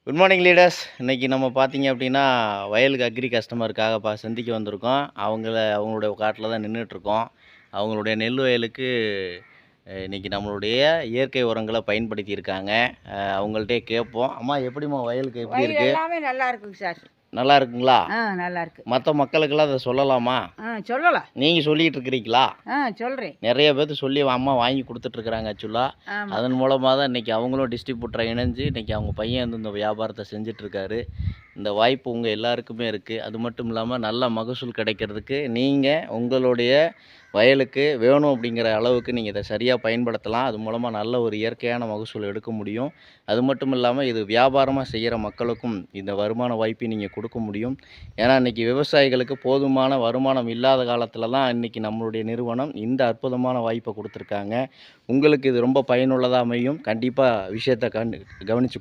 Good morning leaders. இன்றைக்கி நம்ம பார்த்தீங்க அப்படின்னா வயலுக்கு அக்ரி கஸ்டமருக்காக சந்திக்க வந்திருக்கோம். அவங்களுடைய காட்டில் தான் நின்றுட்டுருக்கோம். அவங்களுடைய நெல் வயலுக்கு இன்றைக்கி நம்மளுடைய இயற்கை உரங்களை பயன்படுத்தியிருக்காங்க. அவங்கள்ட்டே கேட்போம். அம்மா எப்படிம்மா வயலுக்கு எப்படி வயல் இருக்குது? எல்லாமே நல்லா இருக்குங்க சார். நல்லா இருக்குங்களா? நல்லா இருக்கு. மற்ற மக்களுக்கெல்லாம் அதை சொல்லலாமா? சொல்லலாம். நீங்கள் சொல்லிகிட்டு இருக்கிறீங்களா? சொல்கிறேன். நிறைய பேர்த்து சொல்லி அம்மா வாங்கி கொடுத்துட்ருக்குறாங்க ஆக்சுவலாக. ஆமாம். அதன் மூலமாக தான் இன்றைக்கி அவங்களும் டிஸ்ட்ரிபியூட்டராக இணைஞ்சு இன்றைக்கி அவங்க பையன் வந்து இந்த வியாபாரத்தை செஞ்சிட்ருக்காரு. இந்த வாய்ப்பு உங்கள் எல்லாருக்குமே இருக்குது. அது மட்டும் இல்லாமல் நல்ல மகசூல் கிடைக்கிறதுக்கு நீங்கள் உங்களுடைய வயலுக்கு வேணும் அப்படிங்கிற அளவுக்கு நீங்கள் இதை சரியாக பயன்படுத்தலாம். அது மூலமாக நல்ல ஒரு இயற்கையான மகசூல் எடுக்க முடியும். அது மட்டும் இல்லாமல் இது வியாபாரமாக செய்கிற மக்களுக்கும் இந்த வருமான வாய்ப்பை நீங்கள் கொடுக்க முடியும். ஏன்னா இன்றைக்கி விவசாயிகளுக்கு போதுமான வருமானம் இல்லாத காலத்தில் தான் இன்றைக்கி நம்மளுடைய நிறுவனம் இந்த அற்புதமான வாய்ப்பை கொடுத்துருக்காங்க. உங்களுக்கு இது ரொம்ப பயனுள்ளதாக அமையும். கண்டிப்பாக விஷயத்தை கவனித்து